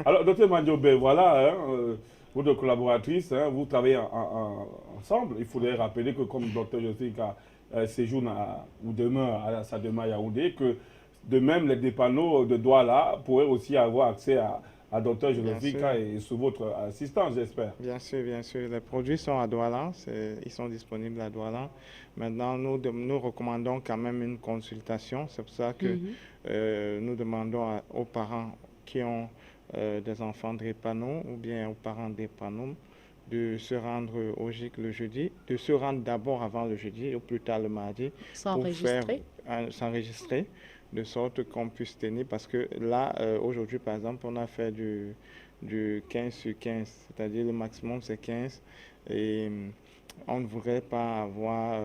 Alors, docteur Mandiobe, voilà, hein, votre collaboratrice, hein, vous travaillez ensemble. Il faudrait rappeler que comme docteur Jessica séjourne ou demeure à sa demeure à Yaoundé, que de même les dépanneaux de Douala pourraient aussi avoir accès à docteur Bien sûr, Jessica et sous votre assistance, j'espère. bien sûr, bien sûr. Les produits sont à Douala, ils sont disponibles à Douala. Maintenant, nous recommandons quand même une consultation. C'est pour ça que Mhm. nous demandons aux parents qui ont des enfants drépano ou bien aux parents drépano de se rendre au GIC le jeudi, de se rendre d'abord avant le jeudi, ou plus tard le mardi, pour faire S'enregistrer. s'enregistrer, de sorte qu'on puisse tenir. Parce que là, aujourd'hui, par exemple, on a fait du 15 sur 15, c'est-à-dire le maximum c'est 15. Et on ne voudrait pas avoir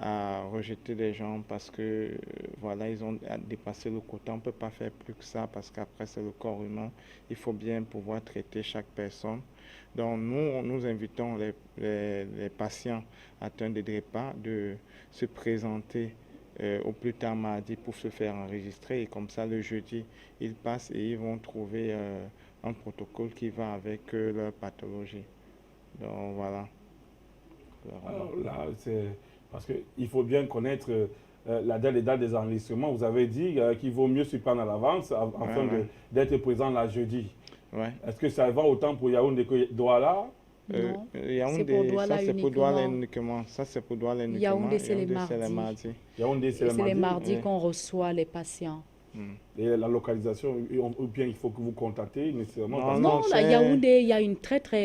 à rejeter des gens parce que voilà, ils ont dépassé le quota. On ne peut pas faire plus que ça parce qu'après c'est le corps humain. Il faut bien pouvoir traiter chaque personne. Donc nous invitons les patients atteints de DREPA de se présenter au plus tard mardi pour se faire enregistrer et comme ça le jeudi ils passent et ils vont trouver un protocole qui va avec leur pathologie. Donc voilà. Alors là, c'est parce qu'il faut bien connaître la date et date des enregistrements. Vous avez dit qu'il vaut mieux s'y prendre à l'avance Ouais, afin ouais, d'être présent la jeudi. ouais. Est-ce que ça va autant pour Yaoundé que Douala? Non, c'est pour Yaoundé, ça Douala c'est pour Douala uniquement. uniquement. Ça c'est pour Douala uniquement. Yaoundé, c'est les Yaoundé c'est les mardis. mardis. Yaoundé, c'est Et le c'est les mardi. mardis Ouais. qu'on reçoit les patients. Hmm. Et la localisation, ou bien il faut que vous contactez nécessairement Non, parce que non, Non, à c'est. Yaoundé, il y a une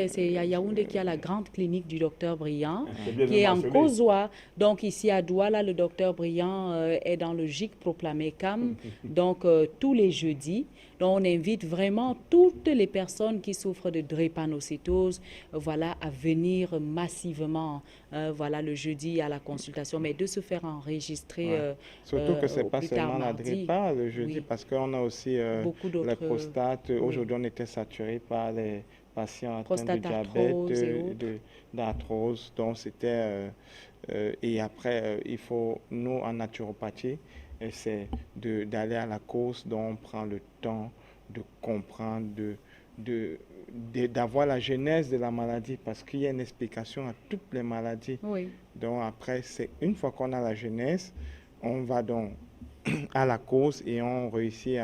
c'est à Yaoundé qu'il y a la grande clinique du docteur Briand, c'est bien qui est en mentionné. Kozoa. Donc ici à Douala, le docteur Briand est dans le GIC proclamé CAM, donc tous les jeudis. Donc on invite vraiment toutes les personnes qui souffrent de drépanocytose, voilà, à venir massivement, voilà, le jeudi à la consultation, mais de se faire enregistrer Ouais. Surtout que c'est au pas plus tard seulement la mardi. DREPA le jeudi, Oui, parce qu'on a aussi beaucoup la d'autres, prostate. oui, Aujourd'hui, on était saturé par les patients atteints de prostate diabète, arthrose et autres. d'arthrose. Donc, et après, il faut, nous, en naturopathie, c'est d'aller à la cause, dont on prend le temps de comprendre, de, d'avoir la genèse de la maladie, parce qu'il y a une explication à toutes les maladies. Oui. Donc après, c'est une fois qu'on a la genèse, on va donc à la cause et on réussit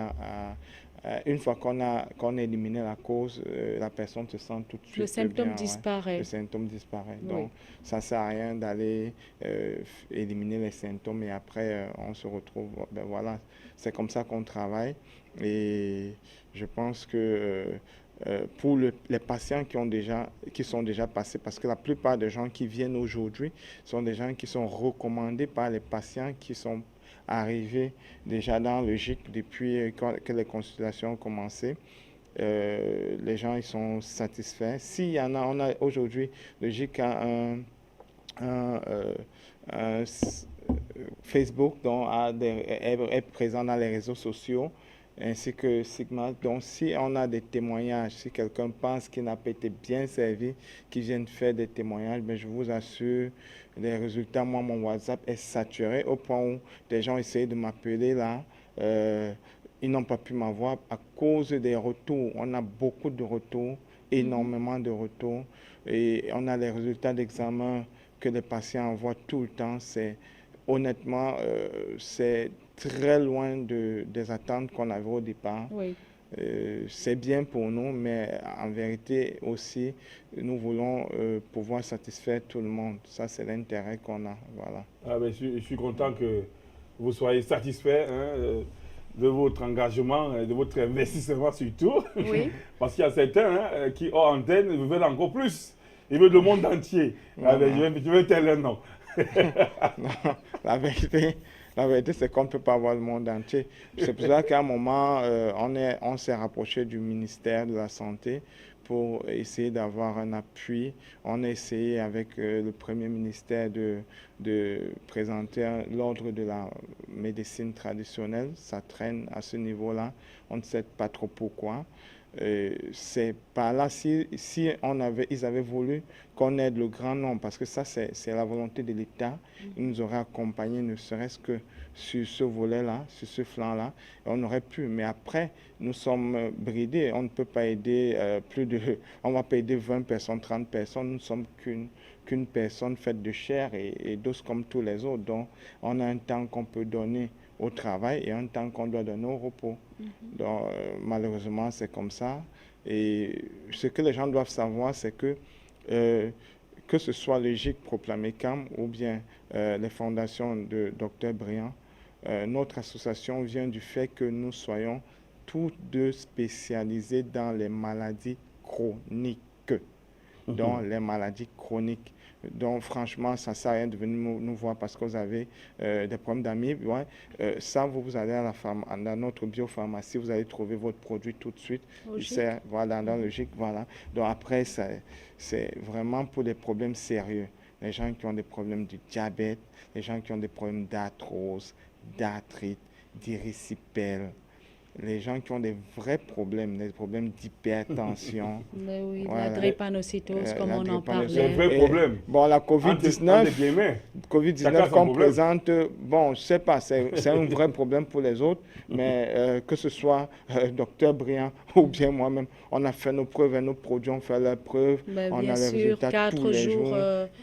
une fois qu'on a éliminé la cause, la personne se sent tout de Le suite symptôme bien, ouais. Le disparaît. symptôme disparaît. Oui. Donc ça sert à rien d'aller éliminer les symptômes et après on se retrouve. Ben voilà, c'est comme ça qu'on travaille et je pense que pour les patients qui sont déjà passés, parce que la plupart des gens qui viennent aujourd'hui sont des gens qui sont recommandés par les patients qui sont arrivés déjà dans le GIC depuis que les consultations ont commencé. Les gens ils sont satisfaits. S'il y en a, on a aujourd'hui, le GIC a un, un Facebook dont est présent dans les réseaux sociaux ainsi que Sigma. Donc, si on a des témoignages, si quelqu'un pense qu'il n'a pas été bien servi, qu'il vienne faire des témoignages, ben, je vous assure, les résultats, moi, mon WhatsApp est saturé au point où des gens essaient de m'appeler là. Euh, Ils n'ont pas pu m'avoir à cause des retours. On a beaucoup de retours, Mhm. énormément de retours. Et on a les résultats d'examen que les patients envoient tout le temps. Honnêtement, c'est très loin des attentes qu'on avait au départ. Oui. C'est bien pour nous, mais en vérité aussi, nous voulons pouvoir satisfaire tout le monde. Ça, c'est l'intérêt qu'on a. Voilà. Ah, ben, je suis content que vous soyez satisfait hein, de votre engagement et de votre investissement surtout. Oui. Parce qu'il y a certains hein, qui, hors antenne, veulent encore plus. Ils veulent le monde entier. Ah, Non, ben, non. je vais taire leur nom. Non, la vérité, la vérité, c'est qu'on ne peut pas voir le monde entier. C'est pour ça qu'à un moment, on s'est rapproché du ministère de la Santé pour essayer d'avoir un appui. On a essayé avec le Premier ministère de présenter l'ordre de la médecine traditionnelle. Ça traîne à ce niveau-là. On ne sait pas trop pourquoi. c'est par là, si ils avaient voulu qu'on aide le grand nombre, parce que ça, c'est la volonté de l'État, ils nous auraient accompagnés, ne serait-ce que sur ce volet-là, sur ce flanc-là, on aurait pu. Mais après, nous sommes bridés, on ne peut pas aider on ne va pas aider 20 personnes, 30 personnes, nous ne sommes qu'une personne faite de chair et d'os comme tous les autres. Donc, on a un temps qu'on peut donner au travail et un temps qu'on doit donner au repos. Donc, malheureusement, c'est comme ça. Et ce que les gens doivent savoir, c'est que ce soit le GIC proclamé CAM ou bien les fondations de Dr Briand, notre association vient du fait que nous soyons tous deux spécialisés dans les maladies chroniques. Dans les maladies chroniques. Donc, franchement, ça ne sert à rien de venir nous voir parce que vous avez des problèmes d'amibe. Ouais. Ça, vous allez dans notre biopharmacie, vous allez trouver votre produit tout de suite. Voilà, dans le GIC, voilà. Donc, après, c'est vraiment pour des problèmes sérieux. Les gens qui ont des problèmes de diabète, les gens qui ont des problèmes d'arthrose, d'arthrite, d'érysipèle, les gens qui ont des vrais problèmes, des problèmes d'hypertension. Oui, voilà, la drépanocytose, comme on en parlait. C'est un vrai problème. Bon, la COVID-19 qu'on présente, bon, je ne sais pas, c'est un vrai problème pour les autres, mais que ce soit Dr Briand ou bien moi-même, on a fait nos preuves et nos produits ont fait leurs preuves. Ben, on bien a sûr, les résultats 4 jours,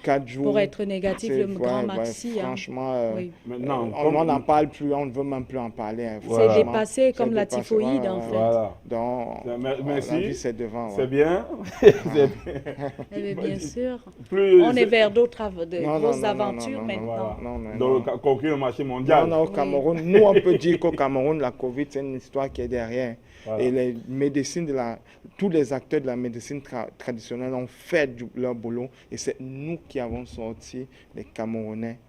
4 jours pour être négatif, le grand maxi. Franchement, oui. Maintenant, on n'en parle plus, on ne veut même plus en parler. C'est dépassé comme la typhoïde, en fait. Voilà. Donc, merci. la vie, c'est devant. C'est bien. Bien sûr. Plus on est vers d'autres aventures maintenant. Donc, conquérir le marché mondial. Non, au Cameroun, nous, on peut dire qu'au Cameroun, la COVID, c'est une histoire qui est derrière. Voilà. Et les médecines tous les acteurs de la médecine traditionnelle ont fait leur boulot. Et c'est nous qui avons sorti les Camerounais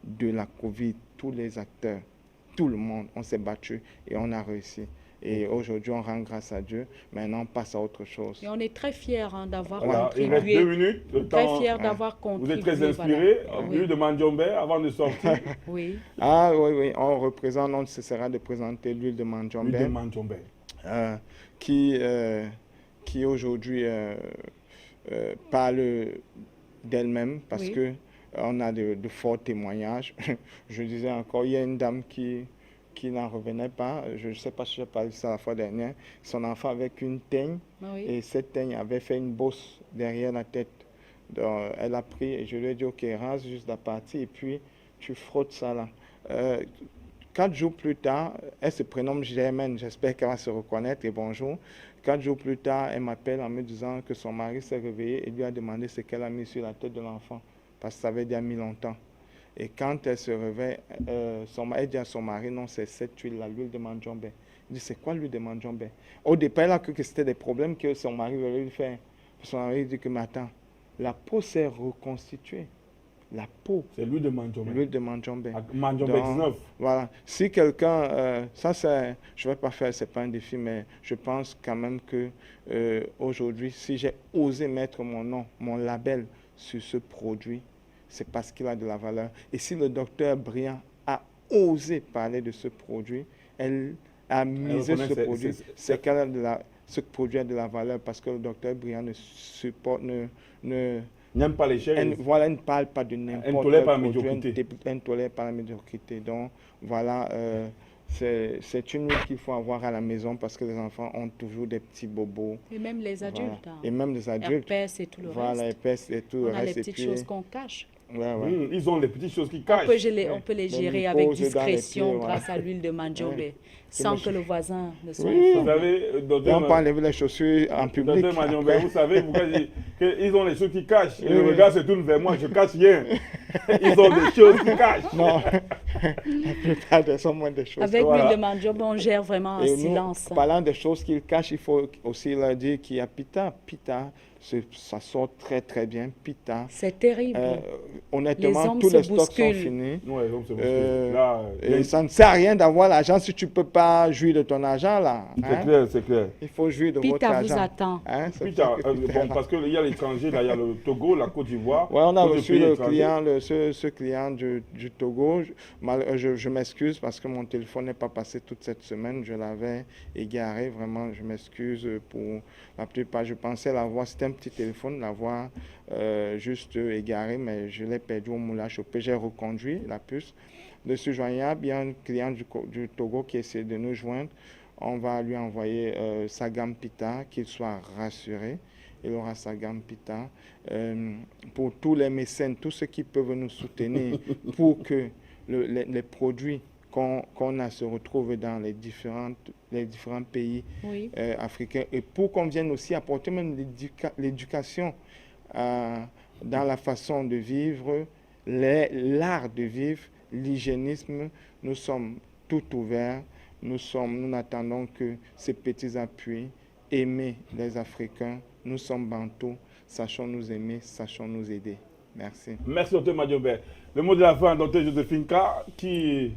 de la COVID. Tous les acteurs, tout le monde, on s'est battu et on a réussi. Et aujourd'hui, on rend grâce à Dieu. Maintenant, on passe à autre chose. Et on est très fiers d'avoir contribué. Il reste 2 minutes. Très fiers d'avoir contribué. Vous êtes très inspiré. L'huile de Mandjombe avant de sortir. Oui. Ah oui, on représente, on cessera de présenter l'huile de Mandjombe. L'huile de Mandjombe. Qui aujourd'hui parle d'elle-même parce que on a de forts témoignages. Je disais encore, il y a une dame qui n'en revenait pas. Je ne sais pas si j'ai parlé de ça la fois dernière. Son enfant avec une teigne et cette teigne avait fait une bosse derrière la tête. Donc, elle a pris et je lui ai dit, ok, rase juste la partie et puis tu frottes ça là. 4 jours plus tard, elle se prénomme Germaine, j'espère qu'elle va se reconnaître et bonjour. 4 jours plus tard, elle m'appelle en me disant que son mari s'est réveillé et lui a demandé ce qu'elle a mis sur la tête de l'enfant parce que ça avait déjà mis longtemps. Et quand elle se réveille, elle dit à son mari, non, c'est cette huile-là, l'huile de Mandjombe. Il dit, c'est quoi l'huile de Mandjombe? Au départ, elle a cru que c'était des problèmes que son mari voulait lui faire. Son mari dit que, mais attends, la peau s'est reconstituée. La peau. C'est l'huile de Mandjombe. L'huile de Mandjombe. Mandjombe 19. Voilà. Si quelqu'un, ça c'est, je ne vais pas faire, c'est pas un défi, mais je pense quand même que aujourd'hui, si j'ai osé mettre mon nom, mon label sur ce produit, c'est parce qu'il a de la valeur. Et si le docteur Briand a osé parler de ce produit, elle a misé ce produit, c'est qu'elle a ce produit a de la valeur parce que le docteur Briand ne supporte, n'aime pas les chaises. Voilà, elle ne parle pas de n'importe quel produit. Elle ne tolère pas la médiocrité. Donc, voilà, c'est une huile qu'il faut avoir à la maison parce que les enfants ont toujours des petits bobos. Et même les adultes. Voilà. Et même les adultes. Herpès et tout le reste. Voilà, herpès et tout le reste. On a les petites choses qu'on cache. Ouais. Ils ont les petites choses qui cachent. On peut les gérer avec discrétion grâce à l'huile de Mandjombe, sans que le voisin ne soit informé. Vous savez, on peut enlever les chaussures en public. Docteur Mandjombe, vous savez, ils ont les choses qui cachent. Et le regard se tourne vers moi, je ne cache rien. Ils ont des choses qui cachent. Non, la plupart des sont moins des choses. Avec l'huile de Mandjombe, on gère vraiment en silence. Parlant des choses qu'ils cachent, il faut aussi leur dire qu'il y a Pita. Pita, ça sort très très bien. Pita. C'est terrible. Honnêtement, tous les stocks sont finis. Ouais, et ça ne sert à rien d'avoir l'argent si tu ne peux pas jouir de ton argent là. C'est clair. Il faut jouir de Pita votre argent. vous attend. Pita, parce qu'il y a l'étranger, il y a le Togo, la Côte d'Ivoire. Oui, on a reçu le client ce client du Togo, je m'excuse parce que mon téléphone n'est pas passé toute cette semaine. Je l'avais égaré. Vraiment, je m'excuse pour la plupart. Je pensais l'avoir, c'était un petit téléphone, l'avoir juste égaré, mais je l'ai perdu au moulin à choper. J'ai reconduit la puce. De ce joignable, il y a un client du Togo qui essaie de nous joindre. On va lui envoyer sa gamme Pita, qu'il soit rassuré. Il aura sa gamme Pita. Pour tous les mécènes, tous ceux qui peuvent nous soutenir pour que les produits qu'on a se retrouvent dans les différents pays Oui. africains et pour qu'on vienne aussi apporter même l'éducation dans la façon de vivre, l'art de vivre, l'hygiénisme. Nous sommes tout ouverts. Nous n'attendons que ces petits appuis, aimer les Africains. Nous sommes bantous, sachons nous aimer, sachons nous aider. Merci. Merci, Dr Madiobé. Le mot de la fin, Dr Joséphine Ka, qui